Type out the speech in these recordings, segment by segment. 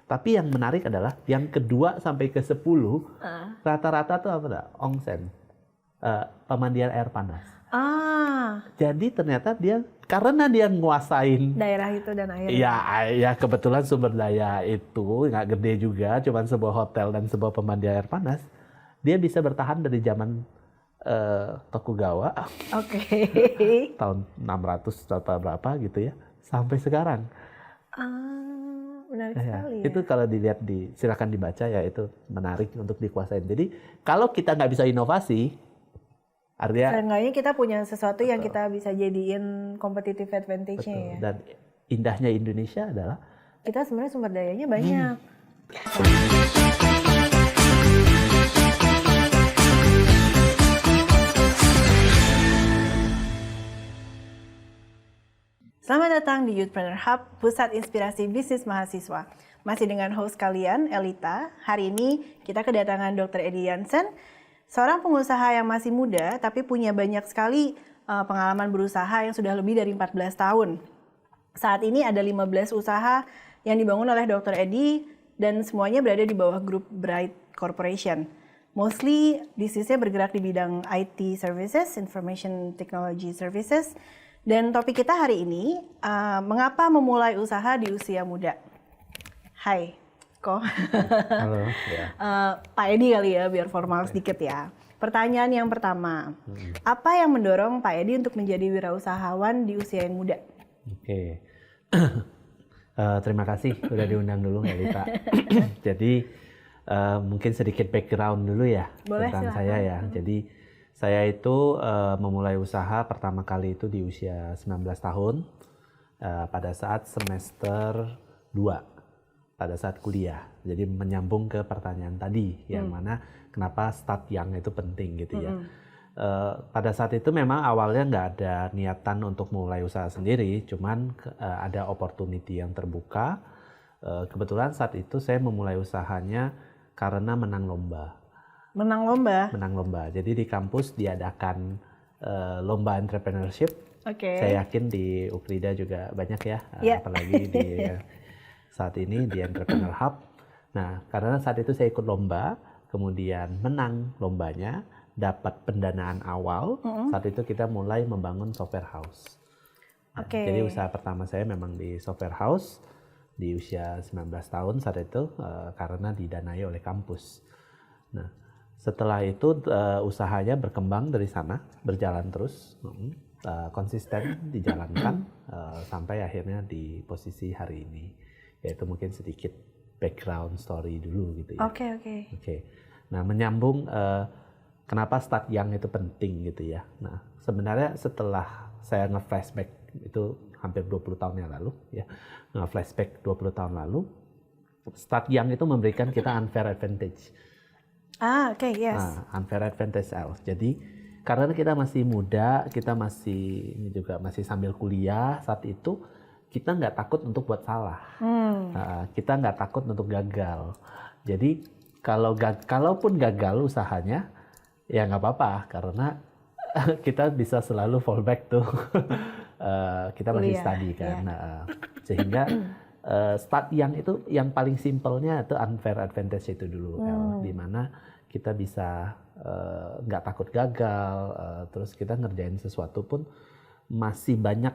Tapi yang menarik adalah yang kedua sampai ke 10 rata-rata tuh apa? Onsen, pemandian air panas. Jadi ternyata dia karena dia nguasain daerah itu dan air. Ya kebetulan sumber daya itu nggak gede juga, cuman sebuah hotel dan sebuah pemandian air panas. Dia bisa bertahan dari zaman Tokugawa, tahun 600 atau berapa gitu ya, sampai sekarang. Menarik sekali. Itu kalau dilihat silakan dibaca ya, itu menarik untuk dikuasain. Jadi kalau kita nggak bisa inovasi, artinya seenggaknya kita punya sesuatu yang kita bisa jadiin competitive advantage-nya ya. Dan indahnya Indonesia adalah kita sebenarnya sumber dayanya banyak. Selamat datang di Youthpreneur Hub, pusat inspirasi bisnis mahasiswa. Masih dengan host kalian, Elita. Hari ini kita kedatangan Dr. Eddie Jansen, seorang pengusaha yang masih muda tapi punya banyak sekali pengalaman berusaha yang sudah lebih dari 14 tahun. Saat ini ada 15 usaha yang dibangun oleh Dr. Eddie dan semuanya berada di bawah grup Bright Corporation. Mostly bisnisnya bergerak di bidang IT Services, Information Technology Services. Dan topik kita hari ini, mengapa memulai usaha di usia muda? Hai, Ko. Halo. Ya. Pak Edi kali ya, biar formal sedikit ya. Pertanyaan yang pertama, apa yang mendorong Pak Edi untuk menjadi wirausahawan di usia yang muda? Oke. Terima kasih udah diundang dulu Elita. Jadi mungkin sedikit background dulu ya. Boleh, tentang silahkan. saya ya. Jadi saya itu memulai usaha pertama kali itu di usia 19 tahun pada saat semester 2, pada saat kuliah. Jadi menyambung ke pertanyaan tadi, yang mana kenapa start young itu penting gitu ya. Pada saat itu memang awalnya nggak ada niatan untuk mulai usaha sendiri, cuman ada opportunity yang terbuka. Kebetulan saat itu saya memulai usahanya karena menang lomba. Menang lomba? Menang lomba. Jadi di kampus diadakan lomba entrepreneurship. Saya yakin di Ukrida juga banyak ya, apalagi di saat ini di Entrepreneur Hub. Nah, karena saat itu saya ikut lomba, kemudian menang lombanya, dapat pendanaan awal. Saat itu kita mulai membangun software house. Nah, jadi usaha pertama saya memang di software house di usia 19 tahun saat itu karena didanai oleh kampus. Nah, setelah itu usahanya berkembang dari sana, berjalan terus, konsisten dijalankan sampai akhirnya di posisi hari ini. Yaitu mungkin sedikit background story dulu gitu ya. Oke. Nah, menyambung kenapa start young itu penting gitu ya. Nah, sebenarnya setelah saya nge-flashback itu hampir 20 tahun yang lalu ya. Nge-flashback 20 tahun lalu, start young itu memberikan kita unfair advantage. Unfair advantage. Jadi karena kita masih muda, kita masih sambil kuliah saat itu, kita nggak takut untuk buat salah, kita nggak takut untuk gagal. Jadi kalaupun gagal usahanya, ya nggak apa-apa karena kita bisa selalu fallback tuh, kita masih study kan, sehingga start young itu yang paling simpelnya itu unfair advantage itu dulu, di mana kita bisa nggak takut gagal, terus kita ngerjain sesuatu pun masih banyak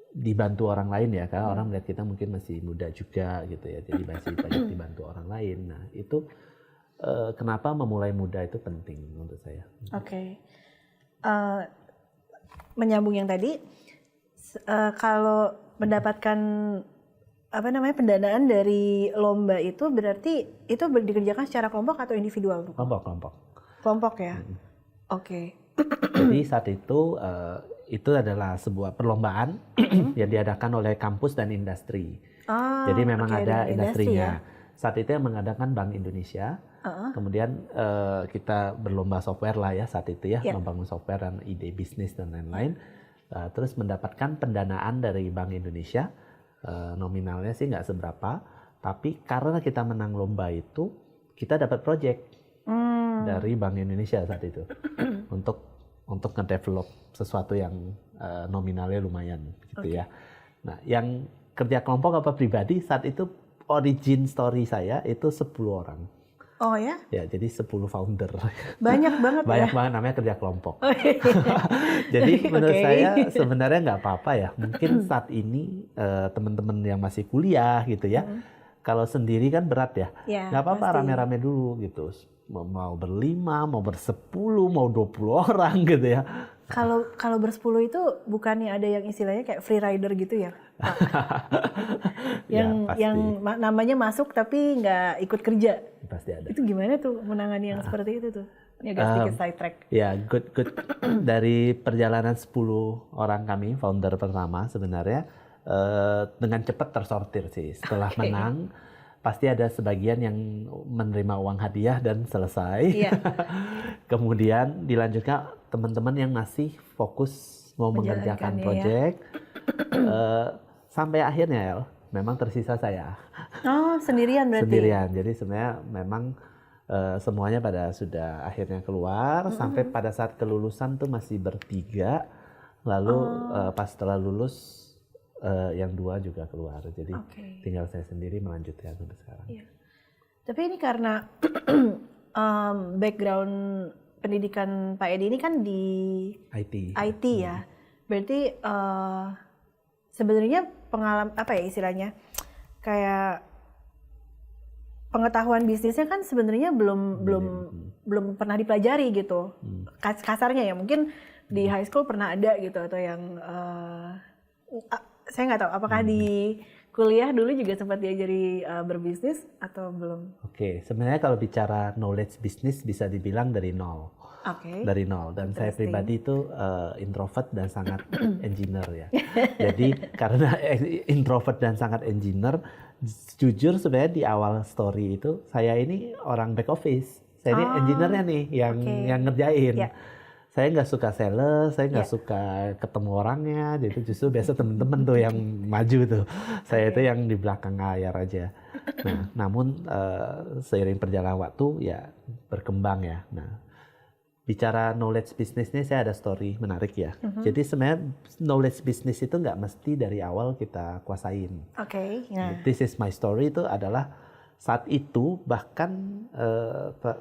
dibantu orang lain ya, karena orang melihat kita mungkin masih muda juga gitu ya, jadi masih banyak dibantu orang lain. Nah itu kenapa memulai muda itu penting menurut saya. Menyambung yang tadi, kalau mendapatkan pendanaan dari lomba itu berarti itu dikerjakan secara kelompok atau individual? Kelompok ya. Jadi saat itu adalah sebuah perlombaan yang diadakan oleh kampus dan industri. Jadi memang ada industrinya. Saat itu yang mengadakan Bank Indonesia. Kemudian kita berlomba software lah ya saat itu ya, membangun software dan ide bisnis dan lain-lain. Terus mendapatkan pendanaan dari Bank Indonesia. Nominalnya sih nggak seberapa, tapi karena kita menang lomba itu, kita dapat project dari Bank Indonesia saat itu untuk ngedevelop sesuatu yang nominalnya lumayan gitu ya. Nah, yang kerja kelompok apa pribadi saat itu origin story saya itu 10 orang. Oh ya? Ya, jadi 10 founder. Banyak banget Banyak banget, namanya kerja kelompok. Jadi menurut saya sebenarnya nggak apa-apa ya. Mungkin saat ini teman-teman yang masih kuliah gitu ya. Kalau sendiri kan berat ya. Nggak apa-apa, rame-rame dulu gitu. Mau berlima, mau bersepuluh, mau 20 orang gitu ya. Kalau bersepuluh itu bukannya ada yang istilahnya kayak free rider gitu ya, Pak? yang namanya masuk tapi nggak ikut kerja. Pasti ada. Itu gimana tuh menangani yang seperti itu tuh? Ini agak sedikit side track. Ya, good. Dari perjalanan 10 orang kami, founder pertama sebenarnya dengan cepat tersortir sih. Setelah menang, pasti ada sebagian yang menerima uang hadiah dan selesai. Kemudian dilanjutkan teman-teman yang masih fokus mau mengerjakan proyek. Sampai akhirnya memang tersisa saya. Oh, sendirian berarti? Sendirian. Jadi sebenarnya memang semuanya pada sudah akhirnya keluar. Sampai pada saat kelulusan tuh masih bertiga. Lalu pas setelah lulus yang 2 juga keluar. Jadi tinggal saya sendiri melanjutkan sampai sekarang. Iya. Tapi ini karena background pendidikan Pak Edi ini kan di IT ya. Berarti sebenarnya pengalaman apa ya istilahnya? Kayak pengetahuan bisnisnya kan sebenarnya belum pernah dipelajari gitu. Kasarnya ya, mungkin di high school pernah ada gitu, atau yang saya nggak tahu apakah di kuliah dulu juga sempat diajari berbisnis atau belum? Oke, sebenarnya kalau bicara knowledge bisnis bisa dibilang dari nol. Dari nol. Dan saya pribadi itu introvert dan sangat engineer ya. Jadi karena introvert dan sangat engineer, jujur sebenarnya di awal story itu saya ini orang back office. Saya ini engineer-nya nih yang ngerjain. Saya nggak suka sales, saya nggak suka ketemu orangnya, jadi justru biasa temen-temen tuh yang maju tuh. Saya itu yang di belakang layar aja. Nah, namun seiring perjalanan waktu ya berkembang ya. Nah, bicara knowledge bisnisnya saya ada story menarik ya. Jadi sebenarnya knowledge bisnis itu nggak mesti dari awal kita kuasain. This is my story itu adalah saat itu bahkan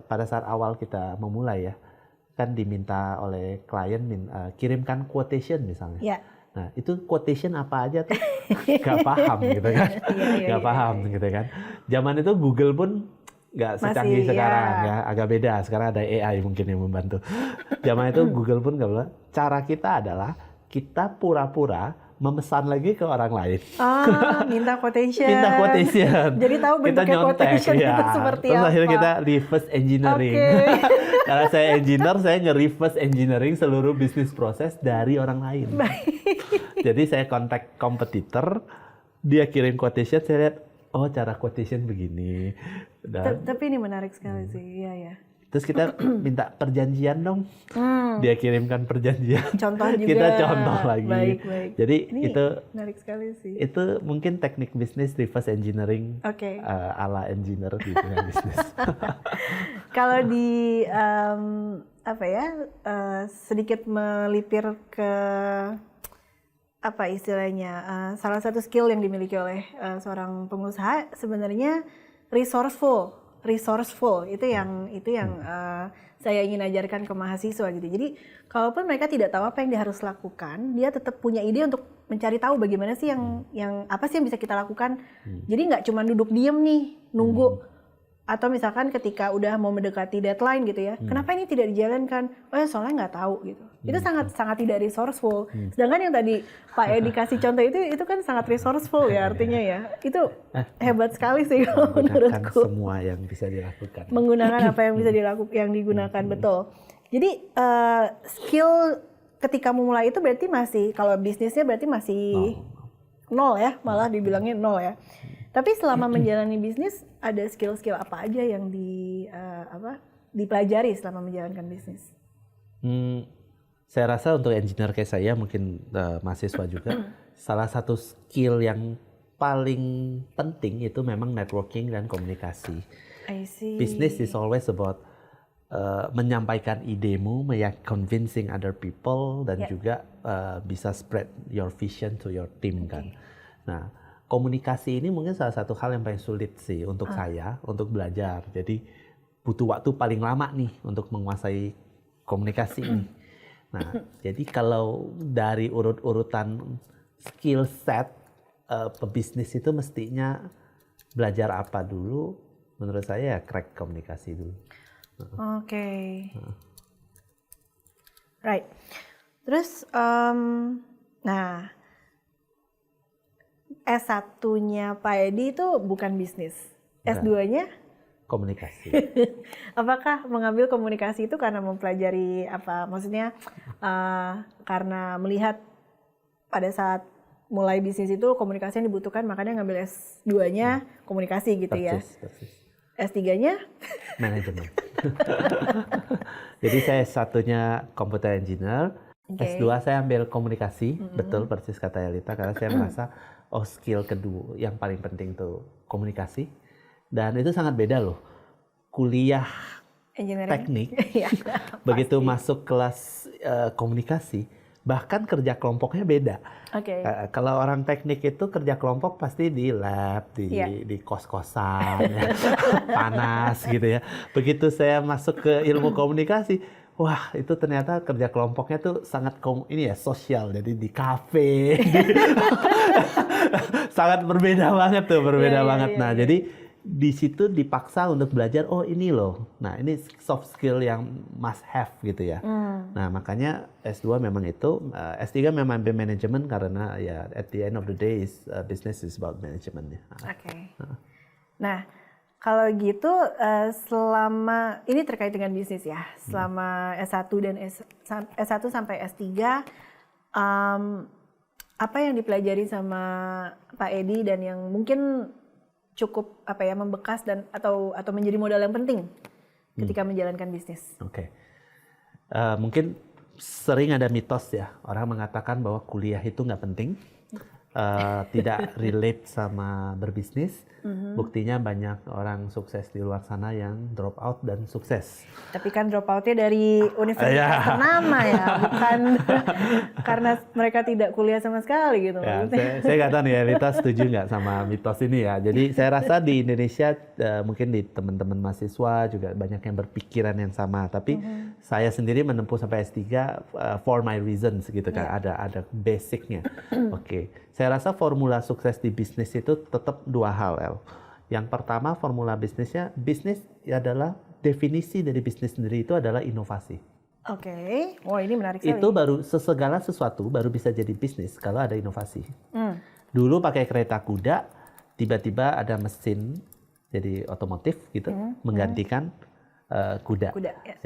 pada saat awal kita memulai ya. Kan diminta oleh klien kirimkan quotation misalnya. Nah itu quotation apa aja tuh nggak paham gitu kan, nggak paham gitu kan. Zaman itu Google pun nggak secanggih sekarang ya, agak beda. Sekarang ada AI mungkin yang membantu. Zaman itu Google pun nggak boleh. Cara kita adalah kita pura-pura memesan lagi ke orang lain. Minta quotation. Jadi tahu bentuknya quotation itu seperti Terus apa. akhirnya kita reverse engineering. Karena saya engineer, saya nge-reverse engineering seluruh bisnis proses dari orang lain. Jadi saya kontak kompetitor, dia kirim quotation, saya lihat, oh cara quotation begini. Tapi ini menarik sekali sih, iya ya. Terus kita minta perjanjian dong. Dia kirimkan perjanjian. Contoh juga. Kita contoh lagi. Baik. Jadi ini itu menarik sekali sih. Itu mungkin teknik bisnis reverse engineering ala engineer di dunia bisnis. Kalau di sedikit melipir ke apa istilahnya salah satu skill yang dimiliki oleh seorang pengusaha sebenarnya resourceful itu yang saya ingin ajarkan ke mahasiswa gitu. Jadi kalaupun mereka tidak tahu apa yang dia harus lakukan, dia tetap punya ide untuk mencari tahu bagaimana sih yang apa sih yang bisa kita lakukan. Jadi nggak cuma duduk diem nih nunggu, atau misalkan ketika udah mau mendekati deadline gitu ya, kenapa ini tidak dijalankan? Oh ya soalnya nggak tahu gitu. Itu sangat tidak resourceful. Sedangkan yang tadi Pak Edi kasih contoh itu kan sangat resourceful ya artinya ya. Itu hebat sekali sih kalau menurutku. Semua yang bisa dilakukan. Menggunakan apa yang bisa yang digunakan betul. Jadi skill ketika memulai itu berarti masih, kalau bisnisnya berarti masih nol ya, malah dibilangnya nol ya. Tapi selama menjalani bisnis ada skill-skill apa aja yang dipelajari selama menjalankan bisnis? Saya rasa untuk engineer kayak saya, mungkin mahasiswa juga, salah satu skill yang paling penting itu memang networking dan komunikasi. I see. Business is always about menyampaikan idemu, convincing other people, dan juga bisa spread your vision to your team kan. Nah, komunikasi ini mungkin salah satu hal yang paling sulit sih untuk saya, untuk belajar. Jadi butuh waktu paling lama nih untuk menguasai komunikasi ini. Nah, jadi kalau dari urut-urutan skill set pebisnis itu mestinya belajar apa dulu? Menurut saya ya crack komunikasi dulu. Oke. Right. Terus, nah, S1-nya Pak Edi itu bukan bisnis. S2-nya? Komunikasi. Apakah mengambil komunikasi itu karena mempelajari apa? Maksudnya karena melihat pada saat mulai bisnis itu komunikasi yang dibutuhkan, makanya ngambil S2-nya komunikasi gitu ya. Persis. S3-nya? Manajemen. Jadi saya S1-nya computer engineer, S2 saya ambil komunikasi, betul persis kata Elita, karena saya merasa skill kedua yang paling penting tuh komunikasi. Dan itu sangat beda loh. Kuliah teknik, begitu masuk kelas komunikasi, bahkan kerja kelompoknya beda. Kalau orang teknik itu kerja kelompok pasti di lab, di kos-kosan, ya, panas gitu ya. Begitu saya masuk ke ilmu komunikasi, wah itu ternyata kerja kelompoknya tuh sangat sosial, jadi di kafe, sangat berbeda banget tuh, banget. Nah jadi di situ dipaksa untuk belajar, oh ini loh, nah ini soft skill yang must have gitu ya. Nah makanya S2 memang itu, S3 memang ambil manajemen karena ya at the end of the day business is about management ya. Nah kalau gitu selama ini terkait dengan bisnis ya, selama S1 dan S1 sampai S3 apa yang dipelajari sama Pak Edi dan yang mungkin cukup membekas dan atau menjadi modal yang penting ketika menjalankan bisnis? Mungkin sering ada mitos ya, orang mengatakan bahwa kuliah itu nggak penting, tidak relate sama berbisnis. Buktinya banyak orang sukses di luar sana yang drop out dan sukses. Tapi kan drop outnya dari universitas ternama ya, bukan karena mereka tidak kuliah sama sekali gitu. Ya, saya nggak tahu nih Elita setuju nggak sama mitos ini ya. Jadi saya rasa di Indonesia mungkin di teman-teman mahasiswa juga banyak yang berpikiran yang sama. Tapi saya sendiri menempuh sampai S3 for my reasons gitu kan. Ada basicnya. Saya rasa formula sukses di bisnis itu tetap dua hal, El. Yang pertama, formula bisnisnya, bisnis adalah definisi dari bisnis sendiri itu adalah inovasi. Wah ini menarik sekali. Itu baru segala sesuatu baru bisa jadi bisnis kalau ada inovasi. Dulu pakai kereta kuda, tiba-tiba ada mesin jadi otomotif gitu, menggantikan kuda.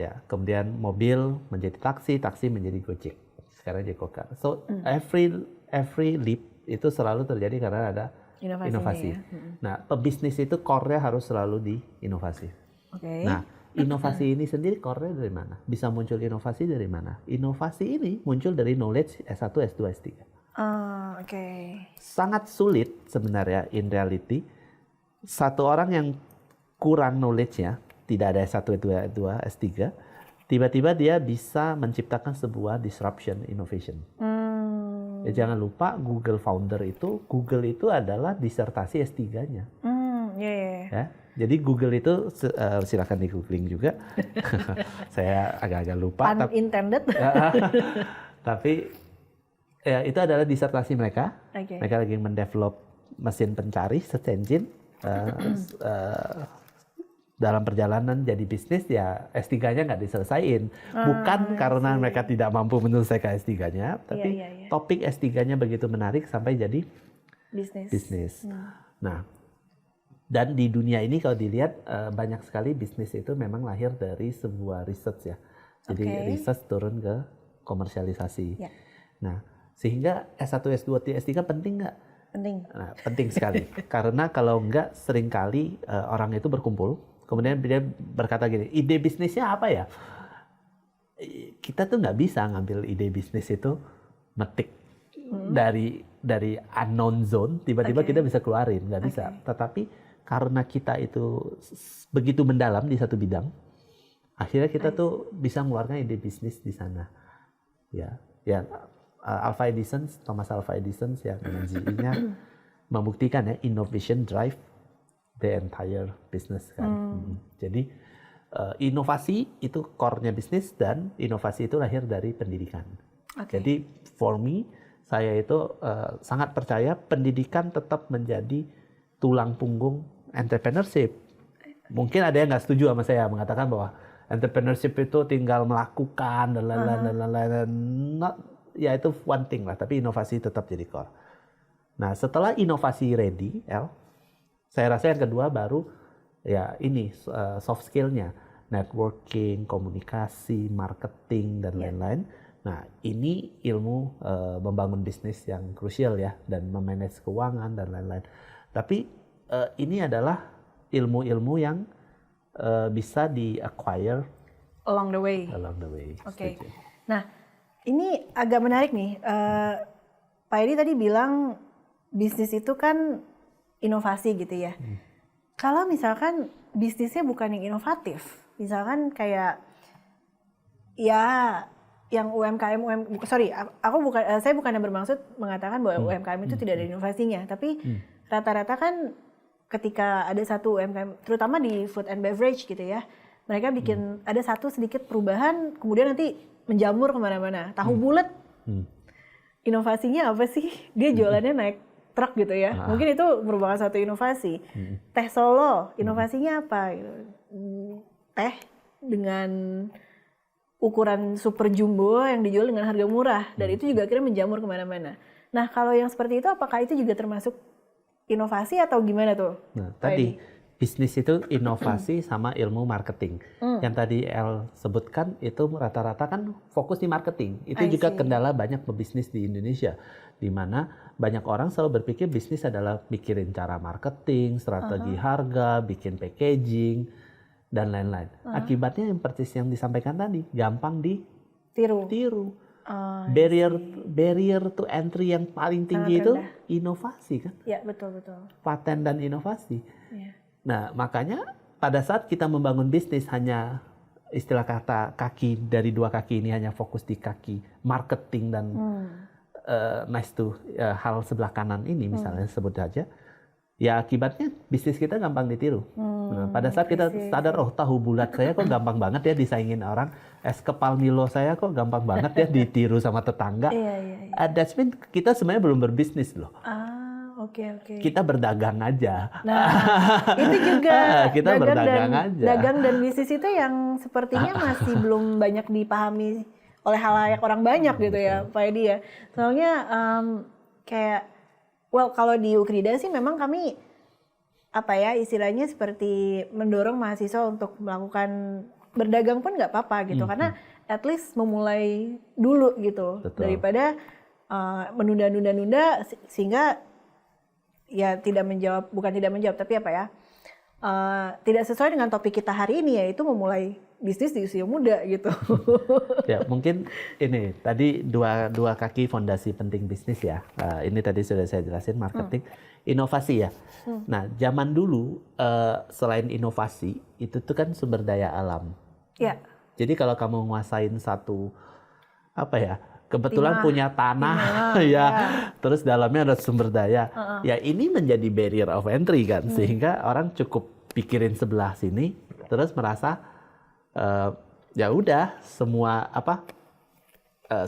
Ya, kemudian mobil menjadi taksi, taksi menjadi Gojek. Sekarang jadi Gokar. So every leap itu selalu terjadi karena ada inovasi. Nah, pebisnis itu core-nya harus selalu di inovasi. Nah, inovasi ini sendiri core-nya dari mana? Bisa muncul inovasi dari mana? Inovasi ini muncul dari knowledge S1, S2, S3. Sangat sulit sebenarnya in reality. Satu orang yang kurang knowledge-nya, tidak ada S1, S2, S3, tiba-tiba dia bisa menciptakan sebuah disruption innovation. Ya, jangan lupa Google founder itu, Google itu adalah disertasi S3-nya. Ya, jadi Google itu silakan di googling juga. Saya agak-agak lupa. Pun intended. Tapi ya, itu adalah disertasi mereka. Mereka lagi mendevelop mesin pencari, search engine. Dalam perjalanan jadi bisnis ya S3-nya nggak diselesain. Bukan karena mereka tidak mampu menyelesaikan S3-nya, tapi topik S3-nya begitu menarik sampai jadi bisnis. Nah, dan di dunia ini kalau dilihat banyak sekali bisnis itu memang lahir dari sebuah research ya. Jadi research turun ke komersialisasi. Nah, sehingga S1, S2, S3 penting nggak? Penting. Nah, penting sekali. Karena kalau nggak seringkali orang itu berkumpul. Kemudian dia berkata gini, ide bisnisnya apa ya? Kita tuh nggak bisa ngambil ide bisnis itu metik dari unknown zone, tiba-tiba kita bisa keluarin, nggak bisa. Tetapi karena kita itu begitu mendalam di satu bidang, akhirnya kita tuh bisa mengeluarkan ide bisnis di sana. Ya, Thomas Alva Edison ya dengan GE-nya membuktikan ya innovation drive the entire business kan. Jadi inovasi itu core-nya bisnis dan inovasi itu lahir dari pendidikan. Jadi for me, saya itu sangat percaya pendidikan tetap menjadi tulang punggung entrepreneurship. Mungkin ada yang nggak setuju sama saya mengatakan bahwa entrepreneurship itu tinggal melakukan dan lain-lain. Ya itu one thing lah, tapi inovasi tetap jadi core. Nah setelah inovasi ready, saya rasa yang kedua baru ya ini soft skill-nya, networking, komunikasi, marketing dan lain-lain. Nah ini ilmu membangun bisnis yang krusial ya, dan memanage keuangan dan lain-lain. Tapi ini adalah ilmu-ilmu yang bisa di-acquire along the way. Oke. Nah, ini agak menarik nih. Pak Edi tadi bilang bisnis itu kan inovasi gitu ya. Kalau misalkan bisnisnya bukan yang inovatif, misalkan kayak ya yang saya bukan bermaksud mengatakan bahwa UMKM itu tidak ada inovasinya, tapi rata-rata kan ketika ada satu UMKM, terutama di food and beverage gitu ya, mereka bikin ada satu sedikit perubahan, kemudian nanti menjamur kemana-mana. Tahu bulat, inovasinya apa sih? Dia jualannya naik truk gitu ya. Mungkin itu merupakan satu inovasi. Teh Solo, inovasinya apa? Teh dengan ukuran super jumbo yang dijual dengan harga murah, dan itu juga akhirnya menjamur kemana-mana. Nah kalau yang seperti itu, apakah itu juga termasuk inovasi atau gimana tuh? Nah, tadi bisnis itu inovasi sama ilmu marketing. Yang tadi El sebutkan itu rata-rata kan fokus di marketing. Itu juga kendala banyak pebisnis di Indonesia, di mana banyak orang selalu berpikir bisnis adalah mikirin cara marketing, strategi harga, bikin packaging dan lain-lain. Akibatnya yang persis yang disampaikan tadi gampang ditiru. Barrier to entry yang paling tinggi itu inovasi kan? Ya betul. Paten dan inovasi. Nah makanya pada saat kita membangun bisnis hanya istilah kata kaki dari dua kaki ini hanya fokus di kaki marketing dan hal sebelah kanan ini misalnya sebut saja, ya akibatnya bisnis kita gampang ditiru. Nah, pada saat kita sadar, tahu bulat saya kok gampang banget ya disaingin orang, es kepal Milo saya kok gampang banget ya ditiru sama tetangga. That's mean kita sebenarnya belum berbisnis loh. Oke. Kita berdagang aja. Nah, itu juga kita berdagang aja. Dagang dan bisnis itu yang sepertinya masih belum banyak dipahami oleh halayak orang banyak gitu ya, Pak Edi ya. Soalnya kalau di Ukrida sih memang kami istilahnya seperti mendorong mahasiswa untuk melakukan berdagang pun nggak apa-apa gitu, karena at least memulai dulu gitu. Betul. Daripada menunda sehingga ya bukan tidak menjawab tapi tidak sesuai dengan topik kita hari ini, yaitu memulai bisnis di usia muda gitu. Ya mungkin ini tadi dua kaki fondasi penting bisnis ya. Ini tadi sudah saya jelasin, marketing, inovasi ya. Nah zaman dulu selain inovasi itu tuh kan sumber daya alam. Ya. Jadi kalau kamu nguasain satu kebetulan punya tanah ya, terus dalamnya ada sumber daya. Ya ini menjadi barrier of entry kan, sehingga orang cukup pikirin sebelah sini terus merasa ya udah semua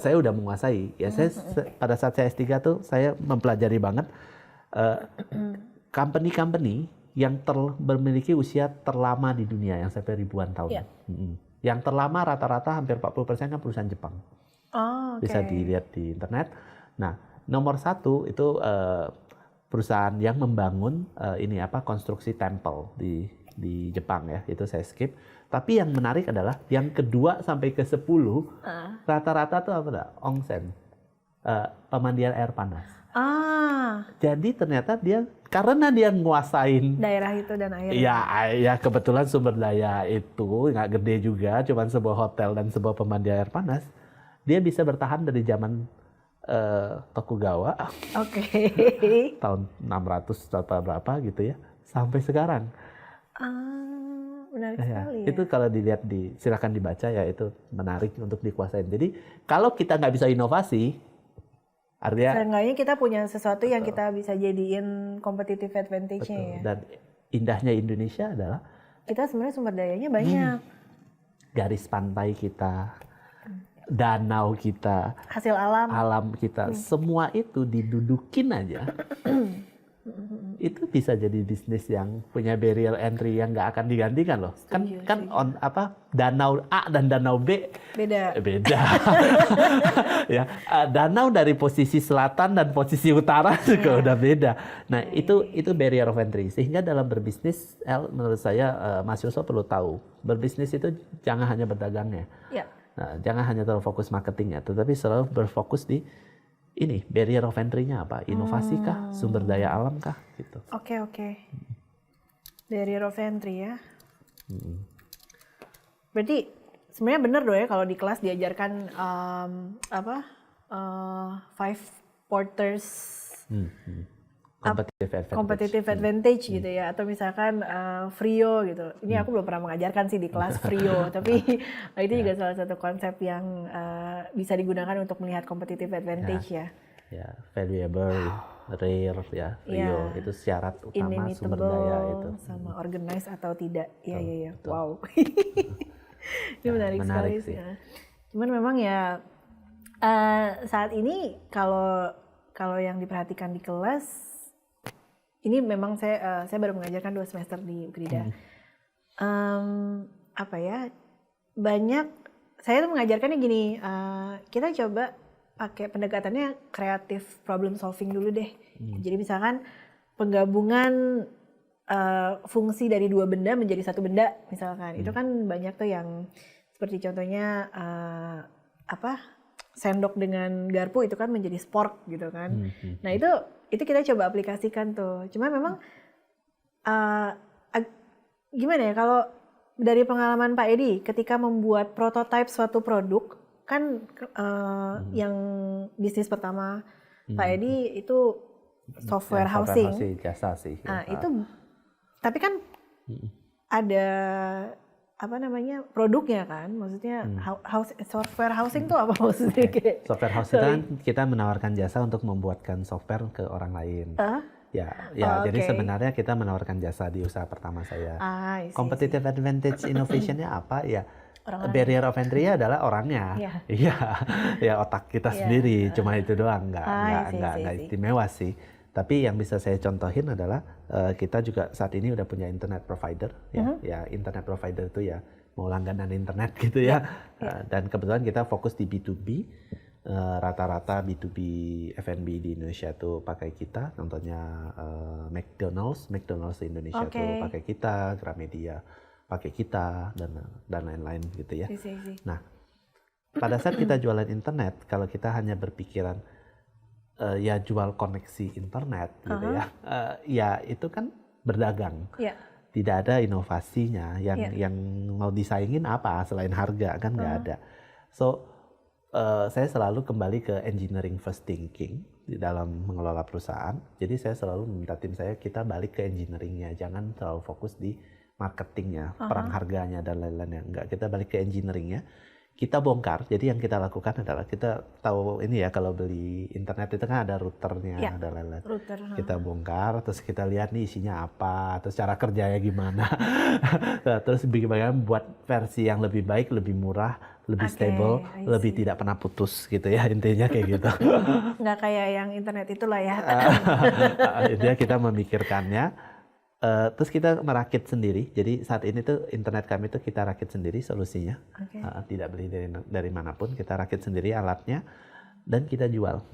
saya udah menguasai. Ya saya pada saat saya S3 tuh saya mempelajari banget company yang memiliki usia terlama di dunia yang sampai ribuan tahun. Yang terlama rata-rata hampir 40% kan perusahaan Jepang. Bisa dilihat di internet. Nah, nomor 1 itu perusahaan yang membangun konstruksi temple di Jepang ya. Itu saya skip. Tapi yang menarik adalah yang kedua sampai ke 10 rata-rata tuh onsen, pemandian air panas. Jadi ternyata karena dia nguasain daerah itu dan air. Ya kebetulan sumber daya itu nggak gede juga, cuman sebuah hotel dan sebuah pemandian air panas. Dia bisa bertahan dari zaman Tokugawa, tahun 600 atau berapa gitu ya, sampai sekarang. Menarik sekali ya. Itu kalau dilihat silakan dibaca ya, itu menarik untuk dikuasain. Jadi kalau kita nggak bisa inovasi, Artinya seenggaknya kita punya sesuatu yang kita bisa jadiin competitive advantage-nya ya. Dan indahnya Indonesia adalah kita sebenarnya sumber dayanya banyak. Garis pantai kita, danau kita, hasil alam kita, semua itu didudukin aja. Itu bisa jadi bisnis yang punya barrier entry yang nggak akan digantikan loh. Danau A dan danau B beda. Ya, danau dari posisi selatan dan posisi utara juga udah beda. Nah, itu barrier of entry. Sehingga dalam berbisnis, menurut saya Mas Yusuf perlu tahu, berbisnis itu jangan hanya berdagangnya. Ya. Nah, jangan hanya terlalu fokus marketingnya, tetapi selalu berfokus di ini barrier of entry-nya apa? Inovasi kah? Sumber daya alam kah? Gitu. Oke. Barrier of entry ya. Berarti sebenarnya benar dong ya kalau di kelas diajarkan five porters competitive advantage gitu ya, atau misalkan Frio gitu. Ini aku belum pernah mengajarkan sih di kelas Frio, tapi itu juga salah satu konsep yang bisa digunakan untuk melihat competitive advantage ya. Ya, valuable, rare ya, Frio itu syarat utama sumber daya itu. Sama organize atau tidak. Iya. Wow. Ini menarik sekali sih. Cuman memang ya saat ini kalau yang diperhatikan di kelas, ini memang saya baru mengajarkan 2 semester di Ukrida. Banyak saya tuh mengajarkannya gini, kita coba pakai pendekatannya creative problem solving dulu deh. Jadi misalkan penggabungan fungsi dari 2 benda menjadi 1 benda misalkan. Itu kan banyak tuh yang seperti contohnya sendok dengan garpu itu kan menjadi spork gitu kan. Nah, itu kita coba aplikasikan tuh. Cuma memang gimana ya, kalau dari pengalaman Pak Edi ketika membuat prototipe suatu produk kan yang bisnis pertama Pak Edi itu software housing. Jasa sih. Nah, itu tapi kan ada produknya kan, maksudnya software housing itu apa maksudnya? Software housing kan kita menawarkan jasa untuk membuatkan software ke orang lain. Jadi sebenarnya kita menawarkan jasa di usaha pertama saya. Competitive advantage innovation-nya apa? Ya, barrier of entry-nya adalah orangnya. Ya otak kita sendiri, cuma itu doang, nggak istimewa sih. Tapi yang bisa saya contohin adalah kita juga saat ini udah punya internet provider, ya internet provider itu ya mau langganan internet gitu ya. Dan kebetulan kita fokus di B2B, rata-rata B2B F&B di Indonesia tuh pakai kita, contohnya McDonald's di Indonesia tuh pakai kita, Gramedia pakai kita dan lain-lain gitu ya. Nah, pada saat kita jualan internet, kalau kita hanya berpikiran ya jual koneksi internet gitu ya itu kan berdagang. Tidak ada inovasinya yang mau disaingin apa selain harga kan nggak ada. So saya selalu kembali ke engineering first thinking di dalam mengelola perusahaan. Jadi saya selalu meminta tim saya kita balik ke engineeringnya, jangan terlalu fokus di marketingnya, perang harganya dan lain-lainnya. Enggak, kita balik ke engineeringnya. Kita bongkar, jadi yang kita lakukan adalah kita tahu ini ya, kalau beli internet itu kan ada routernya, ada lain-lain. Kita bongkar, terus kita lihat nih isinya apa, terus cara kerjanya gimana. Terus bagaimana buat versi yang lebih baik, lebih murah, lebih stable, lebih tidak pernah putus gitu ya, intinya kayak gitu. Nggak kayak yang internet itulah ya. Intinya kita memikirkannya. Terus kita merakit sendiri. Jadi saat ini tuh internet kami tuh kita rakit sendiri solusinya. Tidak beli dari manapun, kita rakit sendiri alatnya dan kita jual.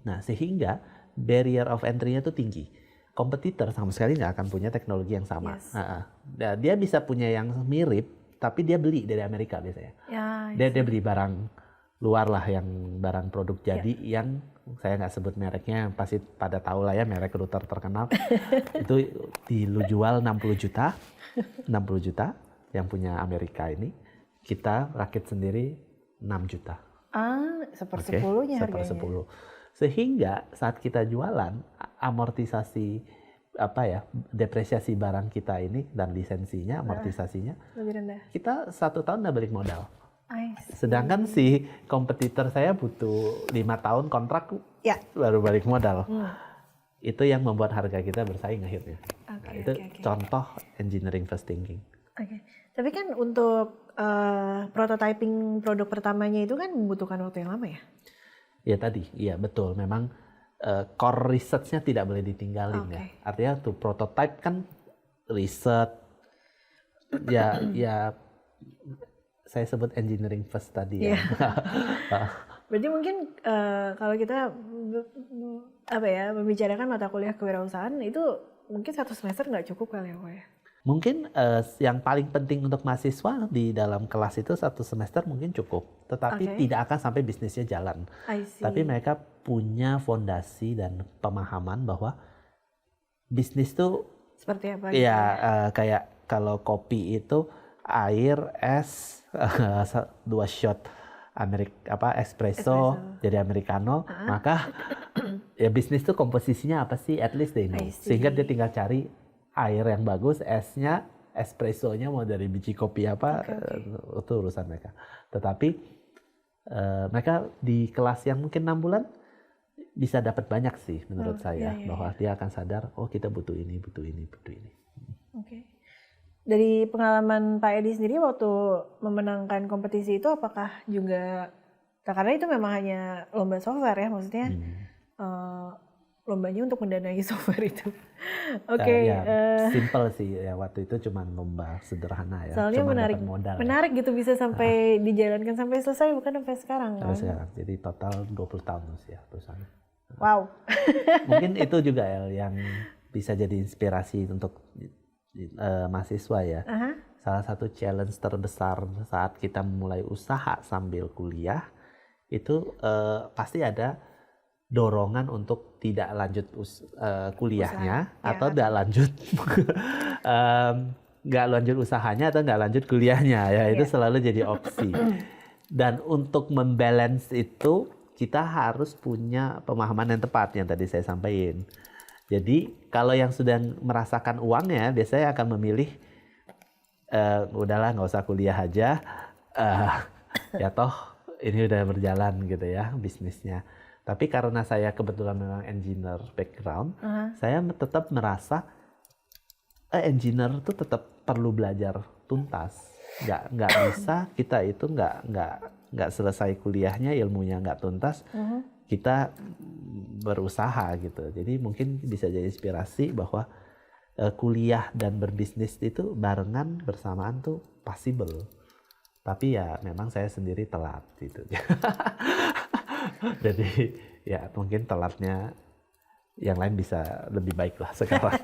Nah, sehingga barrier of entry-nya tuh tinggi. Kompetitor sama sekali nggak akan punya teknologi yang sama. Dia bisa punya yang mirip, tapi dia beli dari Amerika biasanya. Dia beli barang luar lah, yang barang produk jadi yang saya nggak sebut mereknya, pasti pada tahu lah ya, merek router terkenal. Itu dijual 60 juta yang punya Amerika ini, kita rakit sendiri 6 juta. Sepersepuluhnya harganya. Sepersepuluh. Sehingga saat kita jualan, amortisasi depresiasi barang kita ini dan lisensinya, amortisasinya lebih rendah. Kita 1 tahun udah balik modal. Sedangkan si kompetitor saya butuh 5 tahun kontrak baru balik modal. Itu yang membuat harga kita bersaing akhirnya. Itu contoh engineering first thinking. Tapi kan untuk prototyping produk pertamanya itu kan membutuhkan waktu yang lama ya? Ya tadi, iya betul. Memang core research-nya tidak boleh ditinggalin ya. Artinya tuh prototype kan riset, ya saya sebut engineering first tadi ya. Berarti mungkin kalau kita membicarakan mata kuliah kewirausahaan itu mungkin 1 semester nggak cukup kali ya? Mungkin yang paling penting untuk mahasiswa di dalam kelas itu 1 semester mungkin cukup, tetapi tidak akan sampai bisnisnya jalan. Tapi mereka punya fondasi dan pemahaman bahwa bisnis itu seperti apa? Ya kayak kalau kopi itu air, es, 2 shot espresso jadi americano, maka ya bisnis itu komposisinya apa sih? At least they know. Sehingga dia tinggal cari air yang bagus, esnya, espressonya mau dari biji kopi apa, itu urusan mereka. Tetapi mereka di kelas yang mungkin 6 bulan bisa dapat banyak sih menurut saya, bahwa dia akan sadar, oh kita butuh ini. Dari pengalaman Pak Edi sendiri waktu memenangkan kompetisi itu apakah juga, karena itu memang hanya lomba software ya, maksudnya lombanya untuk mendanai software itu. Simple sih ya, waktu itu cuma lomba sederhana ya. Soalnya cuma menarik gitu bisa sampai dijalankan sampai selesai, bukan sampai sekarang kan? Sampai sekarang, jadi total 20 tahun ya perusahaan. Wow. Mungkin itu juga yang bisa jadi inspirasi untuk mahasiswa ya. Salah satu challenge terbesar saat kita memulai usaha sambil kuliah itu pasti ada dorongan untuk tidak lanjut kuliahnya atau tidak lanjut nggak lanjut usahanya atau nggak lanjut kuliahnya ya, itu selalu jadi opsi. Dan untuk membalance itu kita harus punya pemahaman yang tepat yang tadi saya sampaikan. Jadi kalau yang sudah merasakan uangnya biasanya akan memilih udahlah nggak usah kuliah aja, ya toh ini udah berjalan gitu ya bisnisnya. Tapi karena saya kebetulan memang engineer background, saya tetap merasa engineer itu tetap perlu belajar tuntas. Nggak bisa kita itu nggak selesai kuliahnya, ilmunya nggak tuntas, kita berusaha gitu. Jadi mungkin bisa jadi inspirasi bahwa kuliah dan berbisnis itu barengan bersamaan tuh possible. Tapi ya memang saya sendiri telat gitu. Jadi ya mungkin telatnya yang lain bisa lebih baik lah sekarang.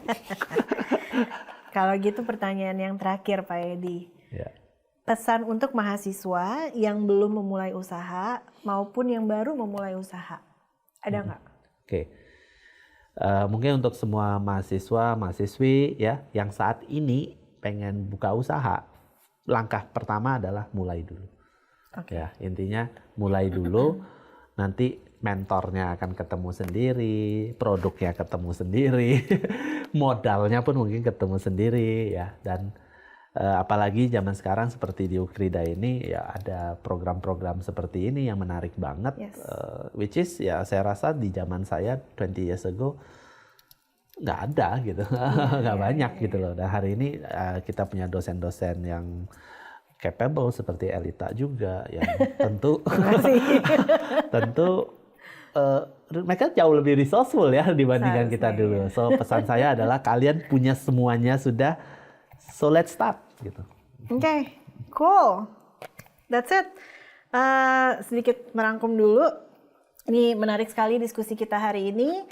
Kalau gitu pertanyaan yang terakhir Pak Edi. Pesan untuk mahasiswa yang belum memulai usaha maupun yang baru memulai usaha. Ada nggak? Mungkin untuk semua mahasiswa, mahasiswi ya yang saat ini pengen buka usaha, langkah pertama adalah mulai dulu. Ya, intinya mulai dulu. Nanti mentornya akan ketemu sendiri, produknya ketemu sendiri, modalnya pun mungkin ketemu sendiri ya. Dan apalagi zaman sekarang seperti di Ukrida ini ya ada program-program seperti ini yang menarik banget, which is ya saya rasa di zaman saya 20 years ago nggak ada gitu, nggak banyak gitu loh. Dan hari ini kita punya dosen-dosen yang capable seperti Elita juga yang tentu mereka jauh lebih resourceful ya dibandingkan kita dulu. So pesan saya adalah kalian punya semuanya sudah, so let's start gitu. Cool, that's it. Sedikit merangkum dulu. Ini menarik sekali diskusi kita hari ini.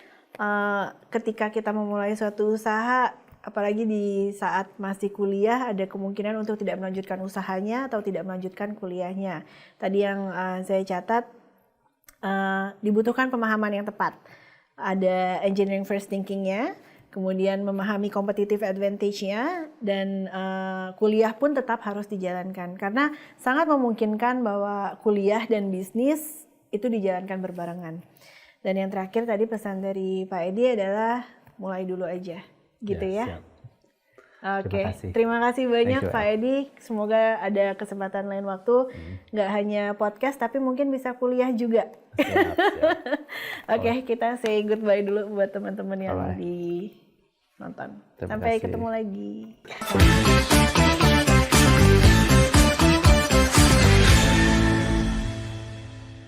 Ketika kita memulai suatu usaha, apalagi di saat masih kuliah, ada kemungkinan untuk tidak melanjutkan usahanya atau tidak melanjutkan kuliahnya. Tadi yang saya catat, dibutuhkan pemahaman yang tepat. Ada engineering first thinking-nya, kemudian memahami competitive advantage-nya, dan kuliah pun tetap harus dijalankan. Karena sangat memungkinkan bahwa kuliah dan bisnis itu dijalankan berbarengan. Dan yang terakhir tadi pesan dari Pak Edi adalah mulai dulu aja. Gitu ya. Oke, terima kasih banyak Pak Edi. Semoga ada kesempatan lain waktu, nggak hanya podcast, tapi mungkin bisa kuliah juga. Siap. Oke, kita say goodbye dulu buat teman-teman yang nonton. Sampai ketemu lagi.